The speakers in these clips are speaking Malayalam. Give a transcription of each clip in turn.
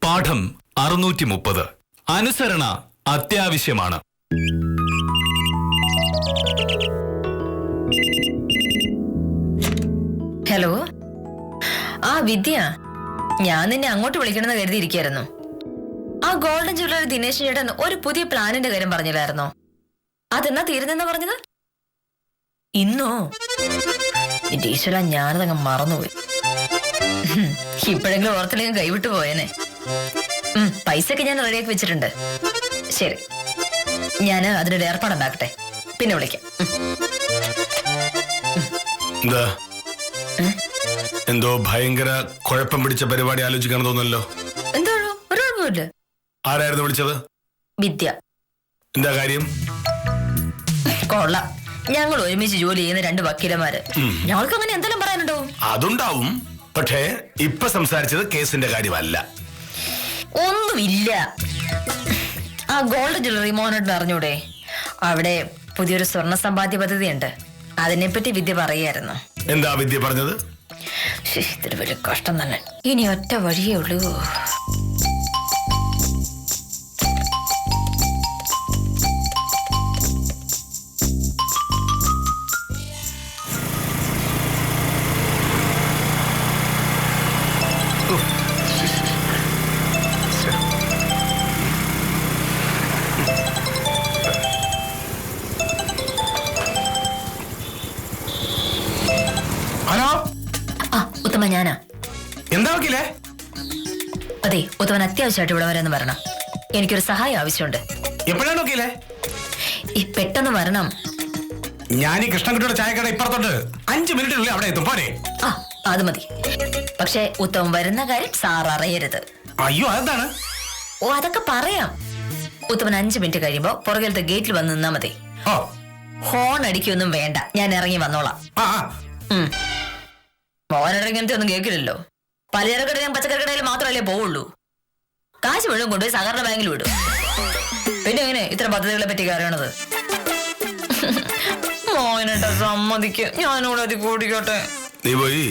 പാഠം 630. അനുസരണ അത്യാവശ്യമാണ്. ഹലോ, ആ വിദ്യ, ഞാൻ നിന്നെ അങ്ങോട്ട് വിളിക്കണമെന്ന് കരുതിയിരിക്കായിരുന്നു. ആ ഗോൾഡൻ ജ്വല്ലറി ദിനേശ് ചേട്ടൻ ഒരു പുതിയ പ്ലാനിന്റെ കാര്യം പറഞ്ഞില്ലായിരുന്നോ? അതെന്നാ തീരുന്നെന്നാ പറഞ്ഞത്? ഇന്നോ? എന്റെ ഈശ്വര, ഞാനതങ്ങ് മറന്നുപോയി. ഇപ്പോഴെങ്കിലും ഓർത്തില്ലെങ്കിൽ കൈവിട്ടു പോയേനെ. പൈസയൊക്കെ ഞാൻ റെഡിയാക്കി വെച്ചിട്ടുണ്ട്. ശരി, ഞാൻ അതിനൊരു ഏർപ്പാടുണ്ടാക്കട്ടെ, പിന്നെ വിളിക്കാം. എന്തോ ഭയങ്കര കുഴപ്പം പിടിച്ച പരിപാടി ആലോചിക്കണം തോന്നല്ലോ. എന്താണോ? ഒരു കുഴപ്പമില്ല. ആരായിരുന്നു വിളിച്ചത്? വിദ്യ. എന്താ കാര്യം? കൊള്ളാം, ഞങ്ങൾ ഒരുമിച്ച് ജോലി ചെയ്യുന്ന രണ്ട് വക്കീലന്മാര്. ഞങ്ങൾക്ക് അങ്ങനെ എന്തെങ്കിലും പറയാനുണ്ടോ? അതുണ്ടാവും, പക്ഷേ ഇപ്പൊ സംസാരിച്ചത് കേസിന്റെ കാര്യമല്ല. ഒന്നുമില്ല. ആ ഗോൾഡ് ജ്വല്ലറി മോനോട്ട് അറിഞ്ഞൂടെ? അവിടെ പുതിയൊരു സ്വർണ്ണ സമ്പാദ്യ പദ്ധതി ഉണ്ട്. അതിനെപ്പറ്റി വിദ്യ പറയായിരുന്നു. എന്താ വിദ്യ പറഞ്ഞത്? ഇതൊരു വലിയ കഷ്ടം തന്നെ. ഇനി ഒറ്റ വഴിയേ ഉള്ളൂ. ഹലോ, ഉത്തമ, ഞാനാ. എന്താ വക്കീലേ? അതെ, ഉത്തമൻ അത്യാവശ്യമായിട്ട് ഇവിടെ വരാന്ന് വരണം. എനിക്കൊരു സഹായം ആവശ്യമുണ്ട്. എപ്പോഴാണ് വക്കീലേ? ഈ പെട്ടെന്ന് വരണം. ഞാൻ ഈ കൃഷ്ണൻകുട്ടിയുടെ ചായക്കട ഇപ്പുറത്തോട്ട് 5 മിനിറ്റിനുള്ളിൽ അവിടെ എത്തും. പോരെ? ആ, അത് മതി. പക്ഷെ ഉത്തമൻ വരുന്ന കാര്യം സാർ അറിയരുത്. അയ്യോ, അതെന്താണ്? ഓ, അതൊക്കെ പറയാം. ഉത്തമൻ 5 മിനിറ്റ് കഴിയുമ്പോ പുറകിലത്തെ ഗേറ്റിൽ വന്ന് നിന്നാ മതി. ഹോൺ അടിക്കൊന്നും വേണ്ട, ഞാൻ ഇറങ്ങി വന്നോളാം. മോനിറങ്ങനത്തെ ഒന്നും കേൾക്കില്ലല്ലോ. പലചരക്കടയിലും പച്ചക്കറിക്കടയിലും മാത്രമല്ലേ പോവുള്ളൂ. കാശ് മുഴുവൻ കൊണ്ടുപോയി സഹകരണ ബാങ്കിൽ വിടും. പിന്നെ എങ്ങനെ ഇത്തരം പദ്ധതികളെ പറ്റി അറിയണത്? മോനേട്ടാ സമ്മതിക്ക്, ഞാനോട് അതി കൂടിക്കോട്ടെ. നീ പോയി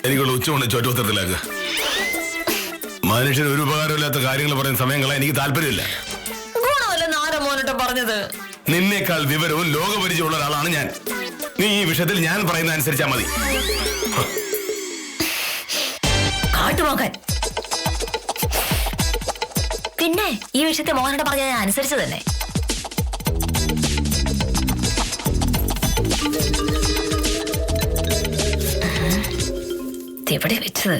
എനിക്കുള്ള ഉച്ചകൊണ്ട് ചോറ്റോത്തരത്തിലാക്ക്. മനുഷ്യന് ഒരു ഉപകാരമില്ലാത്ത കാര്യങ്ങൾ പറയുന്ന സമയങ്ങളെ എനിക്ക് താല്പര്യമില്ല. ഗുണമല്ലെന്ന് ആരാ മോനേട്ടാ പറഞ്ഞത്? നിന്നേക്കാൾ വിവരവും ലോകപരിചയമുള്ള ഒരാളാണ് ഞാൻ. നീ ഈ വിഷയത്തിൽ ഞാൻ പറയുന്ന അനുസരിച്ചാ മതി. കാട്ടുപോകാൻ. പിന്നെ ഈ വിഷയത്തെ മോഹനോട് പറഞ്ഞ ഞാൻ അനുസരിച്ച് തന്നെ. എവിടെ വെച്ചത്?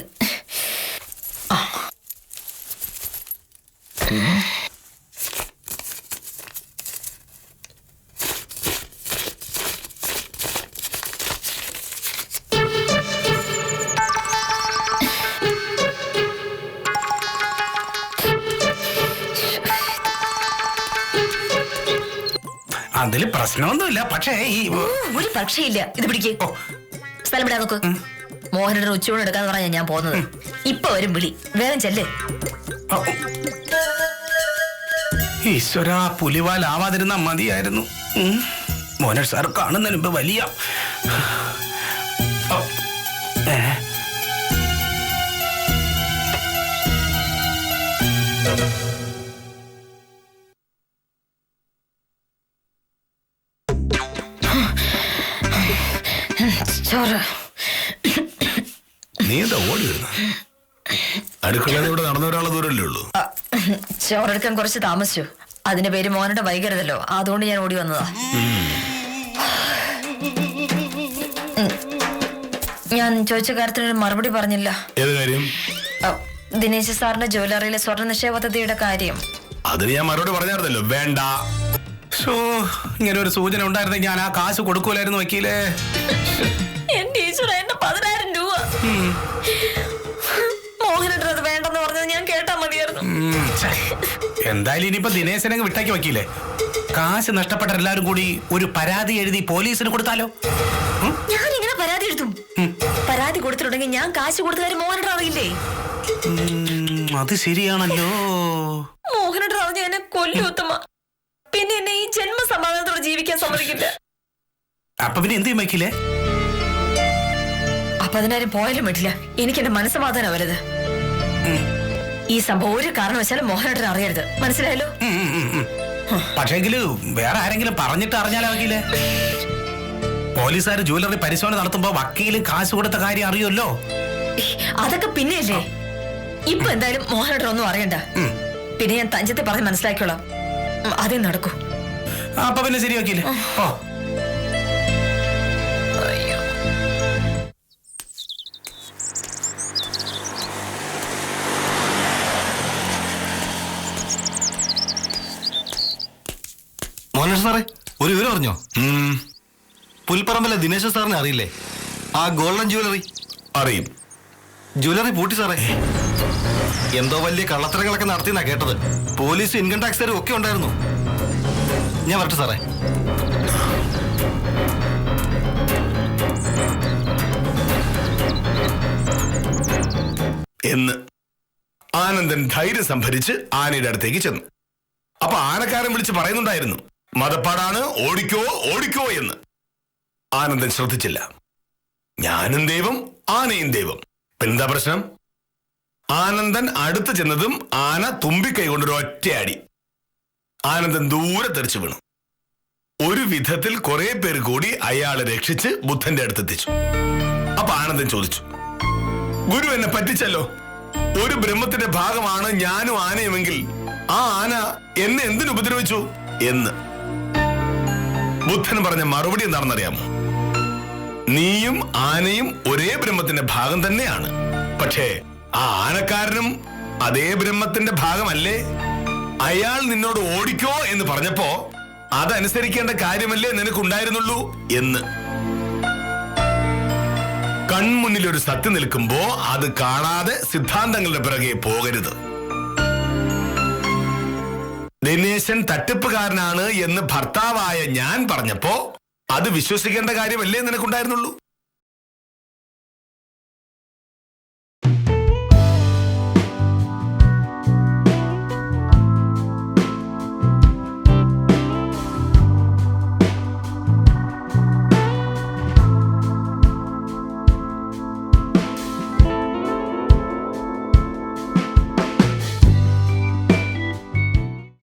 അതില് പ്രശ്നമൊന്നുമില്ല, പക്ഷേ ഒരു പക്ഷേയില്ല. ഇത് പിടിക്കേ, സ്ഥലം വിടാ നോക്ക്. മോഹനയുടെ ഉച്ചയൂണ് എടുക്കാന്ന് പറഞ്ഞാ ഞാൻ പോകുന്നത്. ഇപ്പൊ വരും വിളി, വേഗം ചെല്ല്. ഈശ്വര, പുലിവാലാവാതിരുന്ന മതിയായിരുന്നു. മോഹൻ സാർ കാണുന്നതിന് മുമ്പ് വലിയ ചോറ്. നീ എന്താ ഓടി വരുന്ന? അടുക്കളയിലൂടെ നടന്ന ഒരാളെ ദൂരല്ലേ ഉള്ളൂ. ചോറെടുക്കാൻ കുറച്ച് താമസിച്ചു. അതിന്റെ പേര് മോനോട് വൈകരുതല്ലോ, അതുകൊണ്ട് ഞാൻ ഓടി വന്നതാ. ഞാൻ ചോദിച്ച കാര്യത്തിനൊരു മറുപടി പറഞ്ഞില്ല. ഏത് കാര്യം? ദിനേശ് സാറിന്റെ ജ്വല്ലറിയിലെ സ്വർണ്ണ നിക്ഷേപ പദ്ധതിയുടെ കാര്യം. അതിന് ഞാൻ മറുപടി പറഞ്ഞായിരുന്നല്ലോ, വേണ്ട. ഇങ്ങനെ ഒരു സൂചന ഉണ്ടായിരുന്നെങ്കിൽ ഞാൻ ആ കാശ് കൊടുക്കൂലായിരുന്നു വക്കീലേ. എന്റെ ഈശ്വര, എന്റെ 10,000 രൂപ. മോഹനേട്ടൻ അത് വേണ്ടെന്ന് പറഞ്ഞത് ഞാൻ കേട്ടാ മതിയായിരുന്നു. എന്തായാലും ഇനിയിപ്പോ ദിനേശനെ വിട്ടേക്ക് വക്കീലേ. കാശ് നഷ്ടപ്പെട്ട എല്ലാവരും കൂടി ഒരു പരാതി എഴുതി പോലീസിന് കൊടുത്താലോ? ഞാൻ ഇങ്ങനെ പരാതി എഴുതും. പരാതി കൊടുത്തിട്ടുണ്ടെങ്കിൽ ഞാൻ കാശ് കൊടുത്ത കാര്യം മോഹനേട്ടൻ അറിയില്ലേ? അത് ശരിയാണല്ലോ. മോഹനേട്ടൻ അറിഞ്ഞ എന്നെ കൊല്ലു ഉത്തമ. പിന്നെ എന്നെ ഈ ജന്മസമാധാനത്തോടെ ജീവിക്കാൻ സമ്മതിക്കില്ല. അപ്പൊ പിന്നെ എന്ത് ചെയ്യും വക്കീലേ? 10,000 പോയാലും പറ്റില്ല. എനിക്ക് എന്റെ മനസ്സമാധാനം വരരുത്. ഈ സംഭവം ഒരു കാരണവശാലും മോഹനേട്ടൻ അറിയരുത്. മനസ്സിലായല്ലോ? പക്ഷേങ്കില് വേറെ ആരെങ്കിലും പറഞ്ഞിട്ട് അറിഞ്ഞാലാകില്ലേ? പോലീസുകാർ ജ്വല്ലറി പരിശോധന നടത്തുമ്പോ വക്കീല് കാശ് കൊടുത്ത കാര്യം അറിയുമല്ലോ. അതൊക്കെ പിന്നെയല്ലേ. ഇപ്പൊ എന്തായാലും മോഹനേട്ടൻ ഒന്നും അറിയണ്ട. പിന്നെ ഞാൻ തഞ്ചത്തെ പറഞ്ഞ് മനസ്സിലാക്കിയോളാം. അതേ നടക്കൂ. അപ്പൊ പിന്നെ ശരി വക്കീല്. ഓ മോഹനേഷ് സാറേ, ഒരു വിവരം അറിഞ്ഞോ? പുൽപ്പറമ്പിലെ ദിനേശ സാറിനെ അറിയില്ലേ? ആ ഗോൾഡൻ ജ്വല്ലറി. അറിയും. ജ്വല്ലറി പൂട്ടി സാറേ. എന്തോ വലിയ കള്ളത്തരങ്ങളൊക്കെ നടത്തിയെന്നാ കേട്ടത്. പോലീസും ഇൻകം ടാക്സുകാരും ഒക്കെ ഉണ്ടായിരുന്നു. ഞാൻ വരട്ടെ സാറേ. എന്ന് ആനന്ദൻ ധൈര്യം സംഭരിച്ച് ആനയുടെ അടുത്തേക്ക് ചെന്നു. അപ്പൊ ആനക്കാരൻ വിളിച്ച് പറയുന്നുണ്ടായിരുന്നു, മതപ്പാടാണ്, ഓടിക്കോ ഓടിക്കോ എന്ന്. ആനന്ദൻ ശ്രദ്ധിച്ചില്ല. ഞാനും ദൈവം, ആനയും ദൈവം. എന്താ പ്രശ്നം? ആനന്ദൻ അടുത്ത് ചെന്നതും ആന തുമ്പിക്കൈ കൊണ്ടൊരു ഒറ്റയടി. ആനന്ദൻ ദൂരെ തെറിച്ചു വീണു. ഒരു വിധത്തിൽ കുറെ പേര് കൂടി അയാളെ രക്ഷിച്ച് ബുദ്ധന്റെ അടുത്തെത്തിച്ചു. അപ്പൊ ആനന്ദൻ ചോദിച്ചു, ഗുരു എന്നെ പറ്റിച്ചല്ലോ. ഒരു ബ്രഹ്മത്തിന്റെ ഭാഗമാണ് ഞാനും ആനയുമെങ്കിൽ ആ ആന എന്നെ എന്തിനു ഉപദ്രവിച്ചു എന്ന്. ബുദ്ധൻ പറഞ്ഞ മറുപടി എന്താണെന്നറിയാമോ? നീയും ആനയും ഒരേ ബ്രഹ്മത്തിന്റെ ഭാഗം തന്നെയാണ്. പക്ഷേ ആ ആനക്കാരനും അതേ ബ്രഹ്മത്തിന്റെ ഭാഗമല്ലേ? അയാൾ നിന്നോട് ഓടിക്കോ എന്ന് പറഞ്ഞപ്പോ അതനുസരിക്കേണ്ട കാര്യമല്ലേ നിനക്കുണ്ടായിരുന്നുള്ളൂ എന്ന്. കൺമുന്നിൽ ഒരു സത്യം നിൽക്കുമ്പോ അത് കാണാതെ സിദ്ധാന്തങ്ങളുടെ പിറകെ പോകരുത്. ദിനേശൻ തട്ടിപ്പുകാരനാണ് എന്ന് ഭർത്താവായ ഞാൻ പറഞ്ഞപ്പോ അത് വിശ്വസിക്കേണ്ട കാര്യമല്ലേ നിനക്കുണ്ടായിരുന്നുള്ളൂ.